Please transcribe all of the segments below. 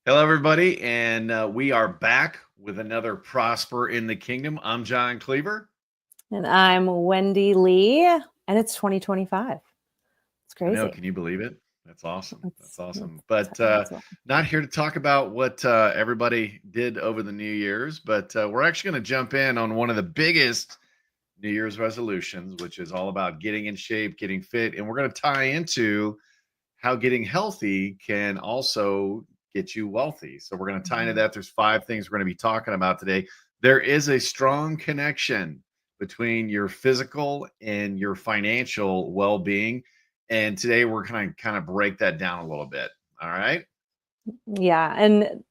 Hello, everybody, and we are back with another Prosper in the Kingdom. I'm John Cleaver. And I'm Wendy Lee, and it's 2025. It's I know, crazy. can you believe it? That's awesome. That's awesome. It's But happening as well. not here to talk about what everybody did over the New Year's, but we're actually going to jump in on one of the biggest New Year's resolutions, which is all about getting in shape, getting fit, and we're going to tie into how getting healthy can also get you wealthy. So we're going to tie into that. There's 5 things we're going to be talking about today. There is a strong connection between your physical and your financial well-being. And today we're going to kind of break that down a little bit. All right. Yeah. And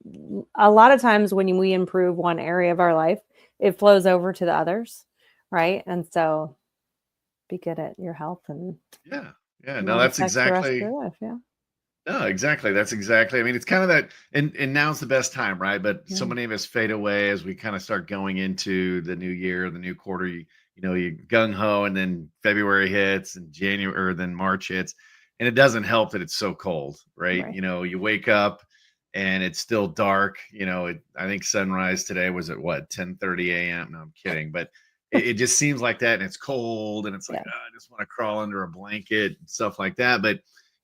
a lot of times when we improve one area of our life, it flows over to the others. Right. And so be good at your health and Yeah. Yeah. No, that that's affects the rest of exactly. your life. Yeah. No, exactly. That's exactly. I mean, it's kind of that, and now's the best time, right? But so Yeah. many of us fade away as we kind of start going into the new year, the new quarter. You gung ho, and then February hits, and January, or then March hits, and it doesn't help that it's so cold, right? Right. You wake up and it's still dark. I think sunrise today was at what 10:30 a.m. No, I'm kidding, but it just seems like that, and it's cold, and it's like Yeah. oh, I just want to crawl under a blanket and stuff like that, but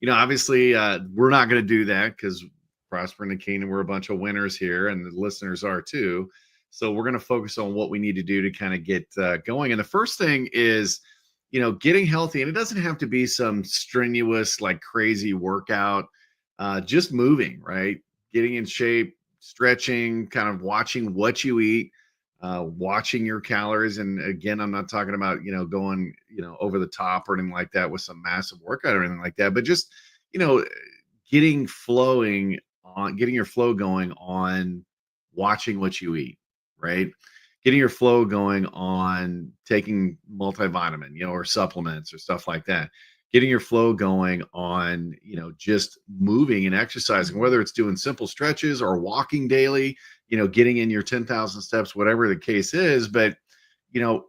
obviously, we're not going to do that because Prosper in the Kingdom, we're a bunch of winners here, and the listeners are too. So we're going to focus on what we need to do to kind of get going. And the first thing is, getting healthy. And it doesn't have to be some strenuous, like crazy workout, just moving, right? Getting in shape, stretching, kind of watching what you eat, watching your calories. And again, I'm not talking about, going, over the top or anything like that with some massive workout or anything like that, but just, you know, getting your flow going on watching what you eat, right? Getting your flow going on taking multivitamin, or supplements or stuff like that. Getting your flow going on, just moving and exercising, whether it's doing simple stretches or walking daily, getting in your 10,000 steps, whatever the case is. But, you know,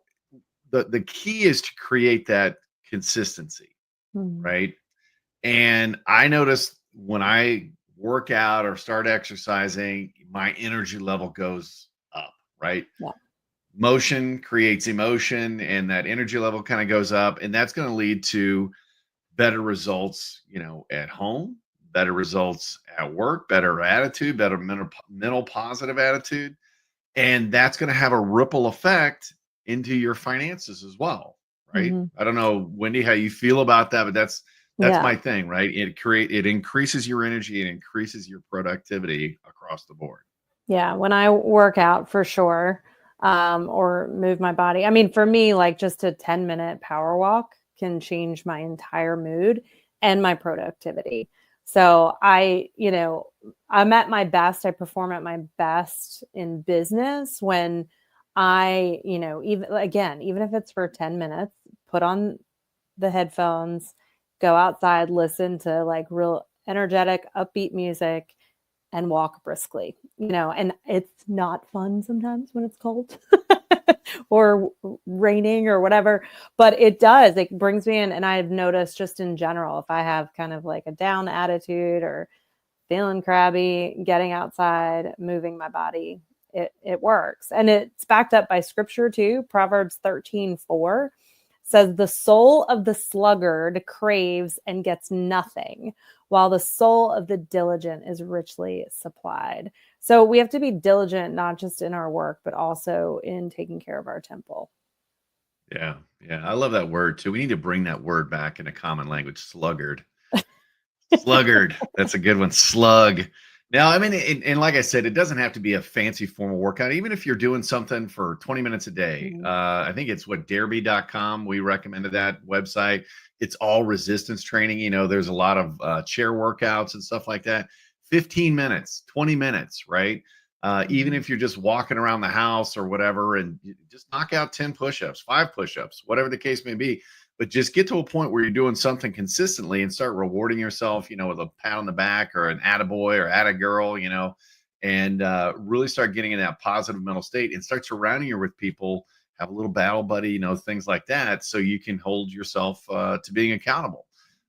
the key is to create that consistency, Mhm. right? And I noticed when I work out or start exercising, my energy level goes up, right? Yeah. Motion creates emotion, and that energy level kind of goes up, and that's going to lead to better results, at home, better results at work, better attitude, better mental positive attitude. And that's going to have a ripple effect into your finances as well, right? Mhm. I don't know, Wendy, how you feel about that, but that's Yeah. my thing, right? It increases your energy and increases your productivity across the board. Yeah, when I work out for sure, or move my body. I mean, for me, like just a 10-minute power walk can change my entire mood and my productivity. So I'm at my best. I perform at my best in business when even if it's for 10 minutes, put on the headphones, go outside, listen to like real energetic, upbeat music and walk briskly, and it's not fun sometimes when it's cold or raining or whatever, but it brings me in. And I've noticed just in general, if I have kind of like a down attitude or feeling crabby, getting outside, moving my body, it works. And it's backed up by scripture too. Proverbs 13:4 says, "The soul of the sluggard craves and gets nothing, while the soul of the diligent is richly supplied." So we have to be diligent, not just in our work, but also in taking care of our temple. Yeah. Yeah. I love that word too. We need to bring that word back in a common language. Sluggard. Sluggard. That's a good one. Slug. Now, I mean, and like I said, it doesn't have to be a fancy formal workout. Even if you're doing something for 20 minutes a day, Mhm. I think it's derby.com. We recommended that website. It's all resistance training. There's a lot of chair workouts and stuff like that. 15 minutes, 20 minutes, right? Even Mhm. if you're just walking around the house or whatever, and just knock out 10 push-ups, 5 push-ups, whatever the case may be, but just get to a point where you're doing something consistently and start rewarding yourself, with a pat on the back or an attaboy or attagirl, and really start getting in that positive mental state and start surrounding you with people, have a little battle buddy, things like that. So you can hold yourself to being accountable.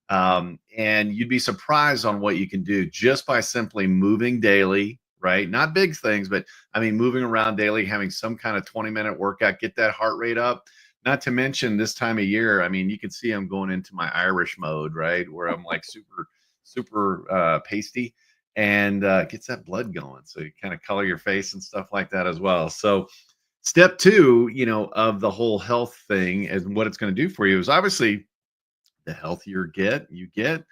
And you'd be surprised on what you can do just by simply moving daily, right? Not big things, but I mean, moving around daily, having some kind of 20-minute workout, get that heart rate up. Not to mention this time of year, I mean, you can see I'm going into my Irish mode, right? Where I'm like super pasty and gets that blood going. So you kind of color your face and stuff like that as well. So step two, of the whole health thing and what it's going to do for you is obviously the healthier you get,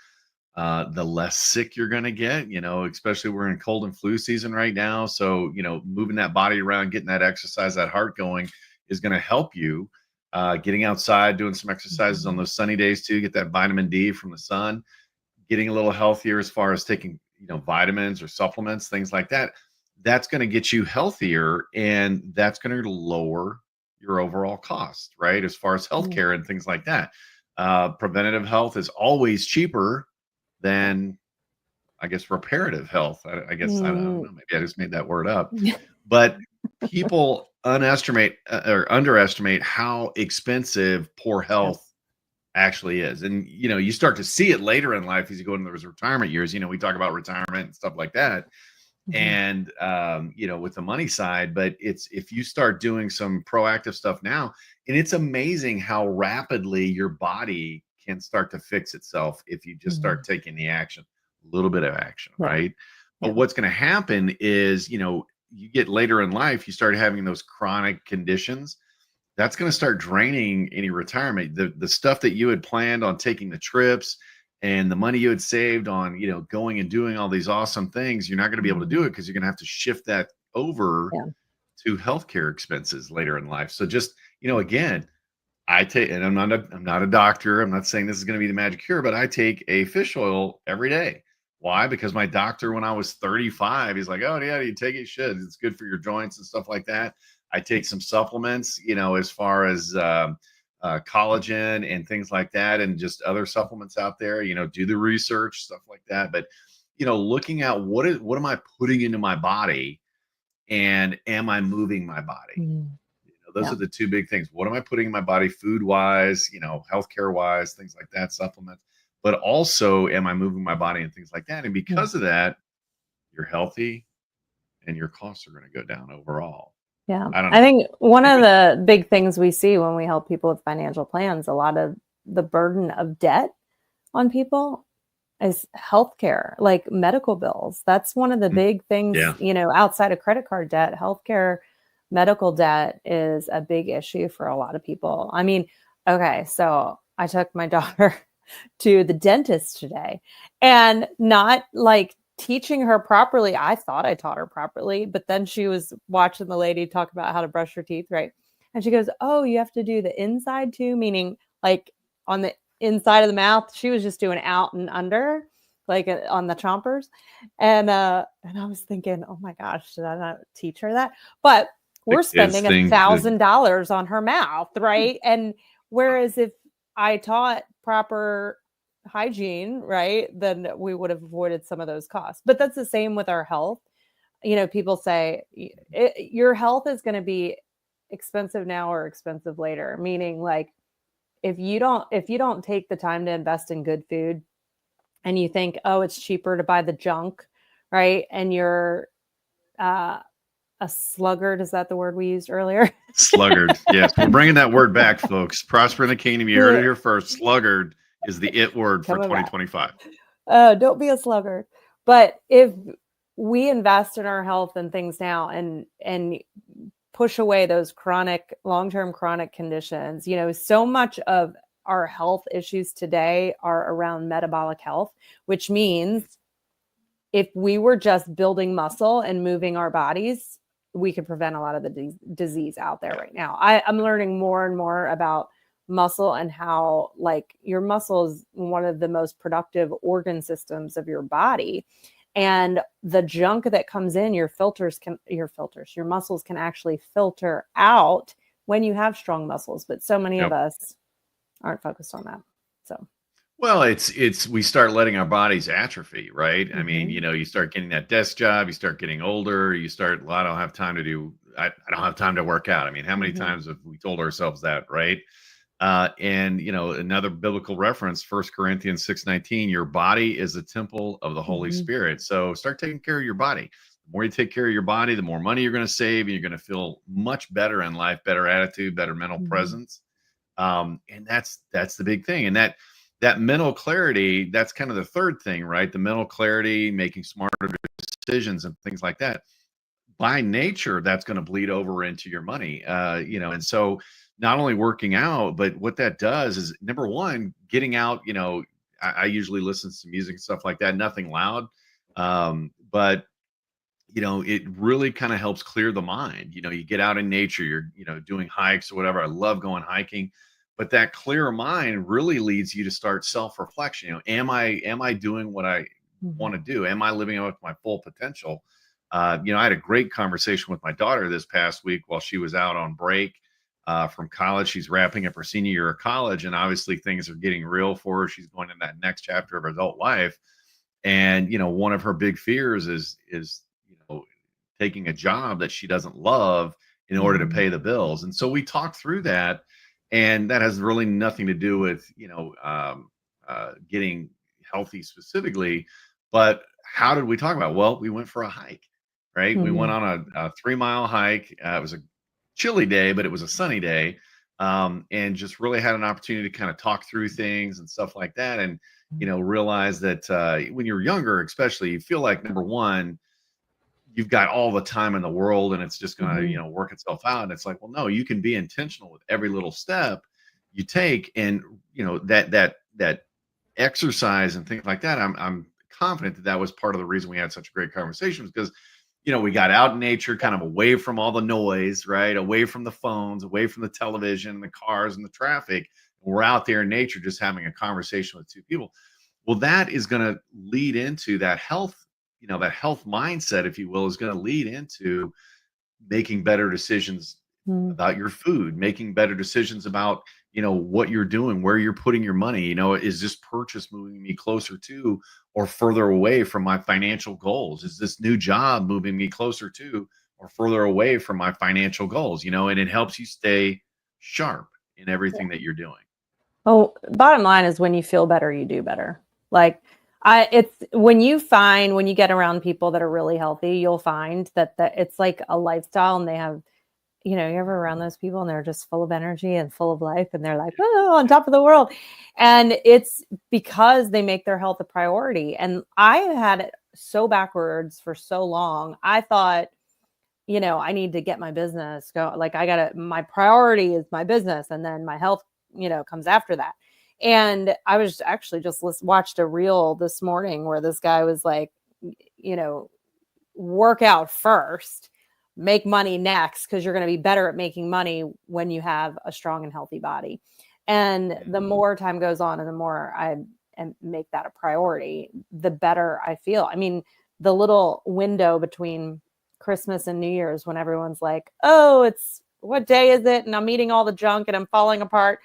the less sick you're going to get, especially we're in cold and flu season right now. So, moving that body around, getting that exercise, that heart going is going to help you. Getting outside, doing some exercises on Mhm. those sunny days too, get that vitamin D from the sun, getting a little healthier as far as taking, vitamins or supplements, things like that. That's going to get you healthier and that's going to lower your overall cost, right? As far as Yeah. healthcare and things like that. Preventative health is always cheaper than, I guess, reparative health. I guess I don't Mm. know. Maybe I just made that word up, but people underestimate or underestimate how expensive poor Yep. health actually is. And you start to see it later in life as you go into those retirement years. We talk about retirement and stuff like that. Mhm. And with the money side, but it's if you start doing some proactive stuff now, and it's amazing how rapidly your body can start to fix itself if you just start Mhm. taking the action, a little bit of action, Yeah. right? But Yeah. what's going to happen is, you get later in life, you start having those chronic conditions that's going to start draining any retirement. The stuff that you had planned on taking the trips and the money you had saved on, going and doing all these awesome things, you're not going to be able to do Mhm. it because you're going to have to shift that over Yeah. to healthcare expenses later in life. So just, again, I take, and I'm not a doctor. I'm not saying this is going to be the magic cure, but I take a fish oil every day. Why? Because my doctor, when I was 35, he's like, "Oh yeah, you take it. You should. It's good for your joints and stuff like that." I take some supplements, as far as collagen and things like that, and just other supplements out there. Do the research, stuff like that. But looking at what am I putting into my body, and am I moving my body? Mm. Those Yeah. are the two big things. What am I putting in my body food wise, healthcare wise, things like that, supplements, but also am I moving my body and things like that? And Yeah. because of that, you're healthy and your costs are going to go down overall. Yeah. I don't I know. think one of Maybe. the big things we see when we help people with financial plans, a lot of the burden of debt on people is healthcare, like medical bills. That's one of the Mm, big things, yeah. outside of credit card debt, healthcare, medical debt is a big issue for a lot of people. I mean, okay, so I took my daughter to the dentist today and not like teaching her properly. I thought I taught her properly, but then she was watching the lady talk about how to brush her teeth, right? And she goes, "Oh, you have to do the inside too," meaning like on the inside of the mouth. She was just doing out and under, like on the chompers. And I was thinking, oh my gosh, did I not teach her that? But The we're kids spending a think that, $1,000 on her mouth, right? And whereas if I taught proper hygiene, right, then we would have avoided some of those costs. But that's the same with our health. People say your health is going to be expensive now or expensive later, meaning like if you don't take the time to invest in good food and you think, oh, it's cheaper to buy the junk, right? And you're uh, a sluggard, is that the word we used earlier? sluggard. Yes, we're bringing that word back, folks. Prosper in the kingdom. You heard it here first. Sluggard is the it word for Coming back. 2025. Don't be a sluggard. But if we invest in our health and things now and push away those chronic, long-term chronic conditions, so much of our health issues today are around metabolic health, which means if we were just building muscle and moving our bodies, we could prevent a lot of the disease out there Yeah. right now. I'm learning more and more about muscle and how like your muscle is one of the most productive organ systems of your body. And the junk that comes in, your muscles can actually filter out when you have strong muscles. But so many of Yep. us aren't focused on that. So, Well, it's we start letting our bodies atrophy, right? I mean, mhm. you start getting that desk job, you start getting older, you start, well, I don't have time to do, I don't have time to work out. I mean, how many Mhm. times have we told ourselves that, right? And another biblical reference, 1 Corinthians 6:19, your body is a temple of the Holy Mhm. Spirit. So start taking care of your body. The more you take care of your body, the more money you're going to save, and you're going to feel much better in life, better attitude, better mental Mhm. presence. And that's the big thing. And that mental clarity, that's kind of the third thing, right? The mental clarity, making smarter decisions and things like that. By nature, that's going to bleed over into your money. And so not only working out, but what that does is, number one, getting out. I usually listen to music and stuff like that, nothing loud. But it really kind of helps clear the mind. You get out in nature, you're, doing hikes or whatever. I love going hiking, but that clear mind really leads you to start self-reflection. Am I doing what I want Mhm. to do? Am I living up to my full potential? I had a great conversation with my daughter this past week while she was out on break from college. She's wrapping up her senior year of college, and obviously things are getting real for her. She's going in that next chapter of her adult life, and one of her big fears is taking a job that she doesn't love in order to Mhm. pay the bills. And so we talked through that, and that has really nothing to do with getting healthy specifically. But how did we talk about? Well, we went for a hike, right? We went Mhm. on a 3 mile hike. It was a chilly day, but it was a sunny day, and just really had an opportunity to kind of talk through things and stuff like that. And realize that when you're younger, especially, you feel like, number one, you've got all the time in the world and it's just going to, Mhm. work itself out. And it's like, well, no, you can be intentional with every little step you take. And, that exercise and things like that, I'm confident that that was part of the reason we had such a great conversation, because, we got out in nature, kind of away from all the noise, right? Away from the phones, away from the television, the cars and the traffic. We're out there in nature, just having a conversation with two people. Well, that is going to lead into that health, that health mindset, if you will, is going to lead into making better decisions Mhm. about your food, making better decisions about, what you're doing, where you're putting your money. Is this purchase moving me closer to or further away from my financial goals? Is this new job moving me closer to or further away from my financial goals? And it helps you stay sharp in everything that you're doing. Well, bottom line is when you feel better, you do better. Like it's when you get around people that are really healthy, you'll find that it's like a lifestyle and they have, you're ever around those people and they're just full of energy and full of life and they're like, oh, on top of the world. And it's because they make their health a priority. And I had it so backwards for so long. I thought, I need to get my business go. Like my priority is my business and then my health, comes after that. And I was actually just watched a reel this morning where this guy was like, you know, work out first, make money next, because you're going to be better at making money when you have a strong and healthy body. And the Mhm. more time goes on and the more I and make that a priority, the better I feel. I mean, the little window between Christmas and New Year's when everyone's like, oh, it's what day is it? And I'm eating all the junk and I'm falling apart.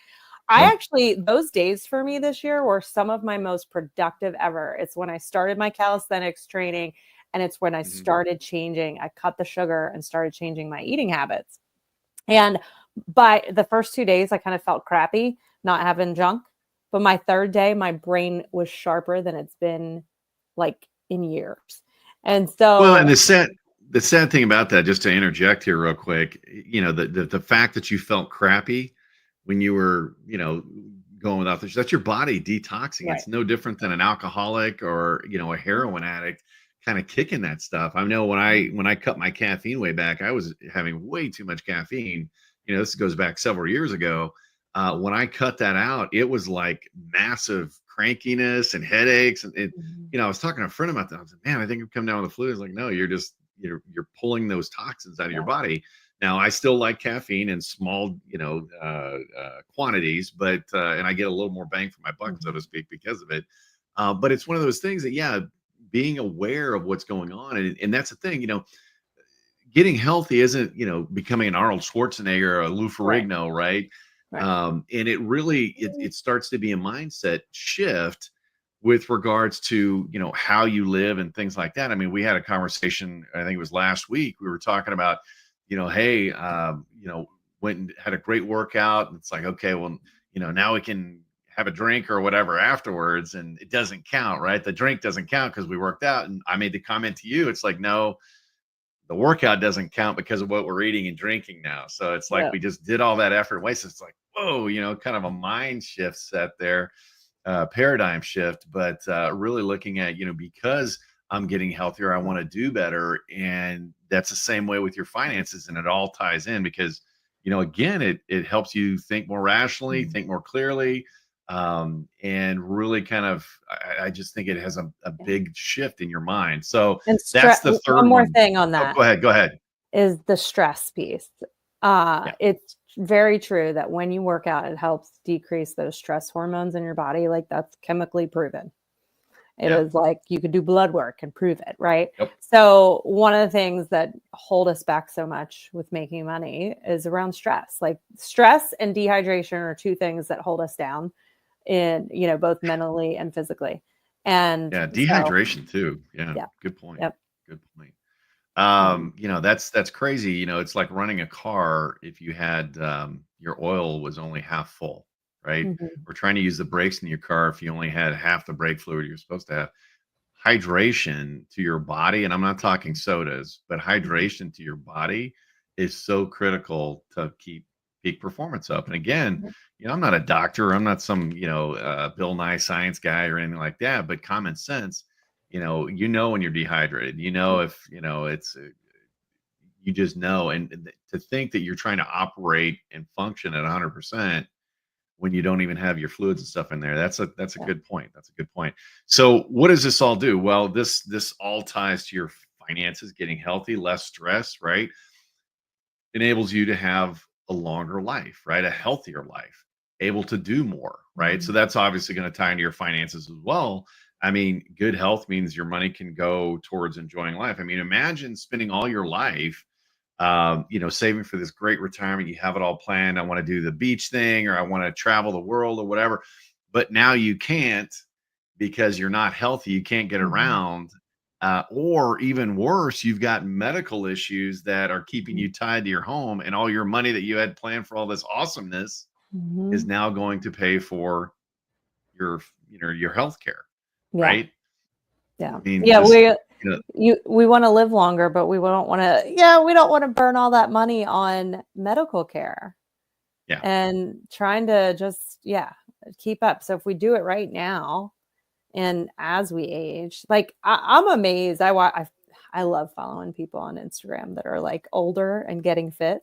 Those days for me this year were some of my most productive ever. It's when I started my calisthenics training and it's when I Mhm. started changing. I cut the sugar and started changing my eating habits. And by the first 2 days, I kind of felt crappy not having junk. But my third day, my brain was sharper than it's been like in years. And Well, so, and the sad thing about that, just to interject here real quick, the fact that you felt crappy when you were, going without this, that's your body detoxing. right. It's no different than an alcoholic or, a heroin addict kind of kicking that stuff. I know when I cut my caffeine way back, I was having way too much caffeine. This goes back several years ago. When I cut that out, it was like massive crankiness and headaches, and Mhm. I was talking to a friend about that. I was like, man, I think I've come down with the flu. He's like, no, you're pulling those toxins out of your Yeah. body. Now, I still like caffeine in small, quantities, but and I get a little more bang for my buck, so to Mhm. speak, because of it. But it's one of those things that, yeah, being aware of what's going on, and that's the thing, getting healthy isn't, becoming an Arnold Schwarzenegger or a Lou Right. Ferrigno, right? Right. And it really it starts to be a mindset shift with regards to how you live and things like that. I mean, we had a conversation, I think it was last week. We were talking about, hey, went and had a great workout, and it's like, okay, well, now we can have a drink or whatever afterwards, and it doesn't count, right? The drink doesn't count because we worked out. And I made the comment to you, it's like, no, the workout doesn't count because of what we're eating and drinking now. So it's like Yeah. we just did all that effort and waste. It's like, whoa, kind of a mind shift set there, paradigm shift. But really looking at, because I'm getting healthier, I want to do better. And that's the same way with your finances. And it all ties in because, again, it helps you think more rationally, think more clearly, and really kind of, I just think it has a big shift in your mind. So And that's the one third more one. thing on Oh, that go ahead. is the stress piece. Yeah. It's very true that when you work out, it helps decrease those stress hormones in your body. Like that's chemically proven. It Yeah. is like you could do blood work and prove it, right? Yep. So one of the things that hold us back so much with making money is around stress. Like stress and dehydration are two things that hold us down in, both mentally and physically. And Yeah, so, dehydration too. Yeah, yeah. good point. Yep. Good point. Mhm. That's crazy. It's like running a car if you had your oil was only half full, right? Mhm. Or trying to use the brakes in your car if you only had half the brake fluid you're supposed to have. Hydration to your body, and I'm not talking sodas, but Mhm. hydration to your body is so critical to keep peak performance up. And again, Mhm. I'm not a doctor, I'm not some, Bill Nye science guy or anything like that, but common sense, when you're dehydrated, if, it's, you just know. And to think that you're trying to operate and function at 100% when you don't even have your fluids and stuff in there. That's a Yeah. good point. That's a good point. So what does this all do? Well, this all ties to your finances, getting healthy, less stress, right? Enables you to have a longer life, right? A healthier life, able to do more, right? So Mhm. that's obviously going to tie into your finances as well. I mean, good health means your money can go towards enjoying life. I mean, imagine spending all your life saving for this great retirement. You have it all planned. I want to do the beach thing, or I want to travel the world or whatever. But now you can't because you're not healthy. You can't get Mhm. around. Or even worse, you've got medical issues that are keeping you tied to your home, and all your money that you had planned for all this awesomeness is Mhm. now going to pay for your health care, Yeah. right? Yeah. I mean, Yeah. just you know, We want to live longer, but we don't want to burn all that money on medical care yeah, and trying to just, keep up. So if we do it right now and as we age, like I'm amazed. I love following people on Instagram that are like older and getting fit.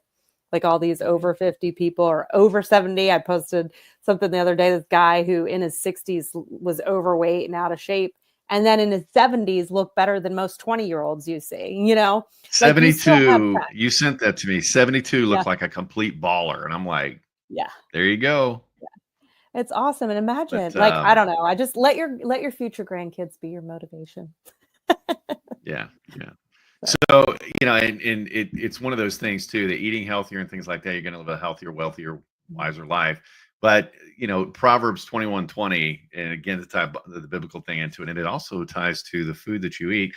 Like all these mhm, over 50 people or over 70. I posted something the other day, this guy who in his 60s was overweight and out of shape. And then in his 70s looked better than most 20-year-olds you see, like you still have 72. time. You sent that to me. 72 Yeah. looked like a complete baller, and I'm like, Yeah. there you go. It's awesome. And imagine, But like, I don't know. I just let your future grandkids be your motivation. yeah, yeah. So, So and it's one of those things too. That eating healthier and things like that, you're going to live a healthier, wealthier, wiser life. But Proverbs 21:20, and again, to tie the biblical thing into it, and it also ties to the food that you eat.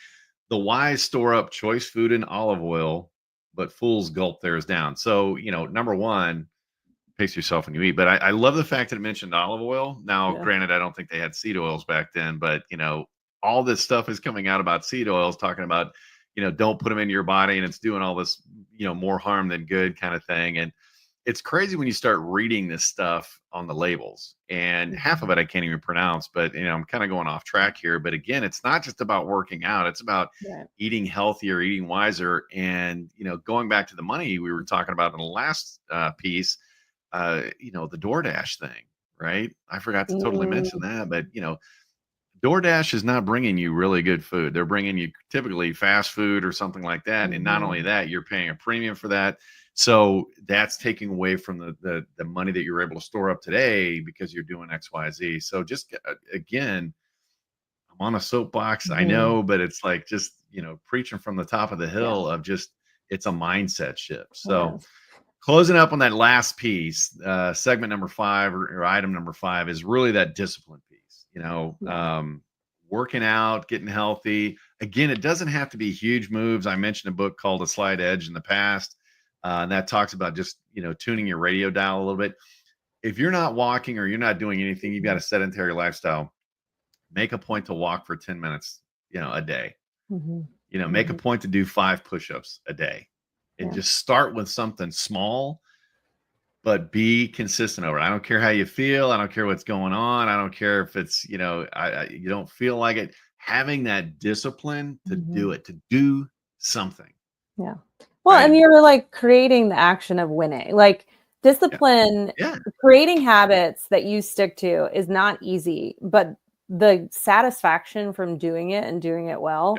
The wise store up choice food and olive oil, but fools gulp theirs down. So number one, pace yourself when you eat. But I love the fact that it mentioned olive oil. Now, yeah. granted, I don't think they had seed oils back then, but all this stuff is coming out about seed oils, talking about, don't put them into your body and it's doing all this, more harm than good kind of thing. And it's crazy when you start reading this stuff on the labels, and half of Mhm. it I can't even pronounce, but I'm kind of going off track here. But again, it's not just about working out, it's about Right. eating healthier, eating wiser. And going back to the money we were talking about in the last piece, the DoorDash thing, right? I forgot to totally mention Mm, that, but DoorDash is not bringing you really good food. They're bringing you typically fast food or something like that. And not only mhm. that, you're paying a premium for that. So that's taking away from the money that you're able to store up today because you're doing X, Y, Z. So just again, I'm on a soapbox, I Mhm. know, but it's like just preaching from the top of the Yeah. hill of just it's a mindset shift. So Yes. closing up on that last piece, segment number 5 or item number 5 is really that discipline piece. Yeah. Working out, getting healthy. Again, it doesn't have to be huge moves. I mentioned a book called A Slight Edge in the past, and that talks about just tuning your radio dial a little bit. if you're not walking or you're not doing anything, you've got a sedentary lifestyle, make a point to walk for 10 minutes, a day. Make a point to do 5 push-ups a day, and just start with something small, but be consistent over it. I don't care how you feel. I don't care what's going on. I don't care if it's, you don't feel like it. Having that discipline to do it, to do something. Yeah. Well, right? And you're like creating the action of winning. Like discipline, creating habits that you stick to is not easy, but the satisfaction from doing it and doing it well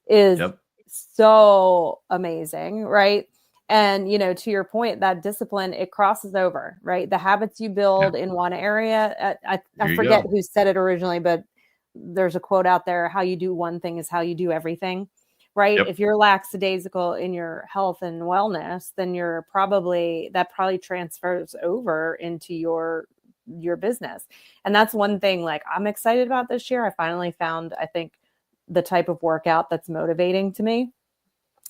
is so amazing, right? And, to your point, that discipline, it crosses over, right? The habits you build in one area, I forget who said it originally, but there's a quote out there, how you do one thing is how you do everything, right? If you're lackadaisical in your health and wellness, then that probably transfers over into your business. And that's one thing, like, I'm excited about this year. I finally found, I think, the type of workout that's motivating to me.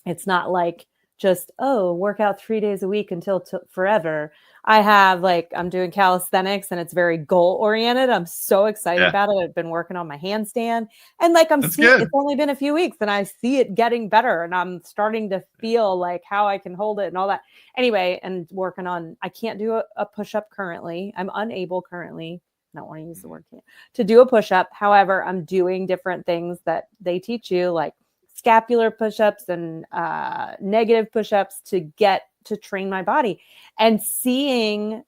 It's not like just, work out 3 days a week until forever. I have I'm doing calisthenics and it's very goal oriented. I'm so excited about it. I've been working on my handstand and it's only been a few weeks and I see it getting better and I'm starting to feel like how I can hold it and all that. Anyway, and working on, I can't do a push-up currently. I'm unable currently. I don't want to use the word to do a push-up. However, I'm doing different things that they teach you, like scapular push-ups and negative push-ups to train my body, and seeing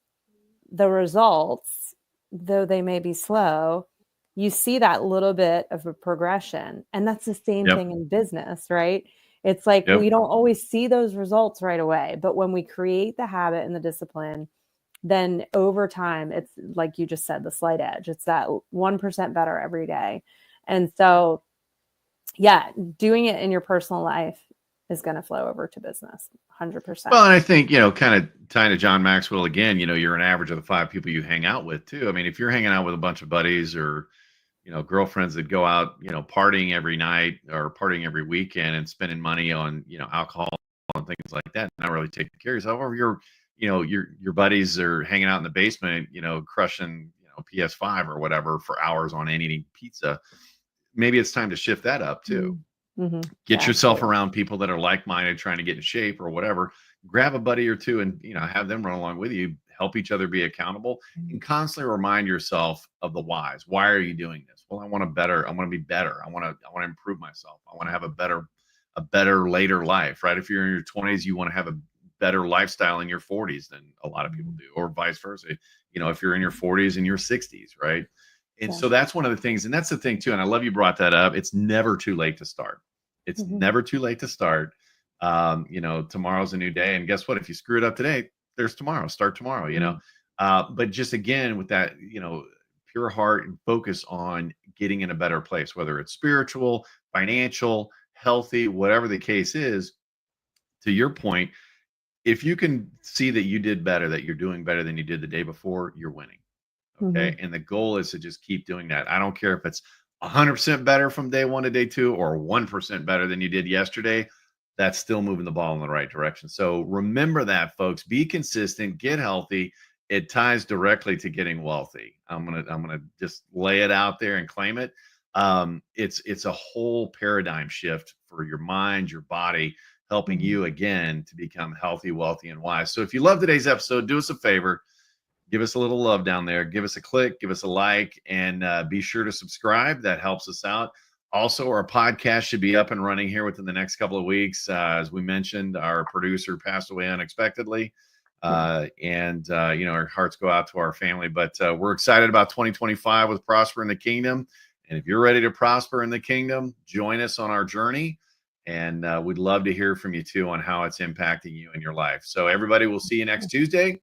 the results, though they may be slow, you see that little bit of a progression. And that's the same thing in business, right? It's like we don't always see those results right away, but when we create the habit and the discipline, then over time, it's like you just said, the slight edge. It's that 1% better every day. And so, doing it in your personal life is going to flow over to business 100%. Well, and I think, kind of tying to John Maxwell again, you're an average of the 5 people you hang out with too. I mean, if you're hanging out with a bunch of buddies or, girlfriends that go out, partying every night or partying every weekend and spending money on, alcohol and things like that, not really taking care of yourself, or your buddies are hanging out in the basement, crushing, PS5 or whatever for hours on eating pizza. Maybe it's time to shift that up too. Get yourself around people that are like-minded, trying to get in shape or whatever. Grab a buddy or two and, have them run along with you, help each other be accountable, and constantly remind yourself of the whys. Why are you doing this? Well, I want to be better. I want to improve myself. I want to have a better later life, right? If you're in your 20s, you want to have a better lifestyle in your 40s than a lot of people do, or vice versa. If you're in your 40s and your 60s, right? And so that's one of the things, and that's the thing too. And I love you brought that up. It's never too late to start. It's never too late to start. Tomorrow's a new day. And guess what? If you screw it up today, there's tomorrow. Start tomorrow, but just again, with that, pure heart and focus on getting in a better place, whether it's spiritual, financial, healthy, whatever the case is. To your point, if you can see that you did better, that you're doing better than you did the day before, you're winning. Okay. And the goal is to just keep doing that. I don't care if it's 100% better from day 1 to day 2 or 1% better than you did yesterday. That's still moving the ball in the right direction. So remember that, folks. Be consistent, get healthy. It ties directly to getting wealthy. I'm gonna just lay it out there and claim it. It's a whole paradigm shift for your mind, your body, helping you again to become healthy, wealthy, and wise. So if you love today's episode, do us a favor. Give us a little love down there. Give us a click, give us a like, and be sure to subscribe. That helps us out. Also, our podcast should be up and running here within the next couple of weeks. As we mentioned, our producer passed away unexpectedly. And our hearts go out to our family. But we're excited about 2025 with Prosper in the Kingdom. And if you're ready to prosper in the kingdom, join us on our journey. And we'd love to hear from you, too, on how it's impacting you in your life. So, everybody, we'll see you next Tuesday.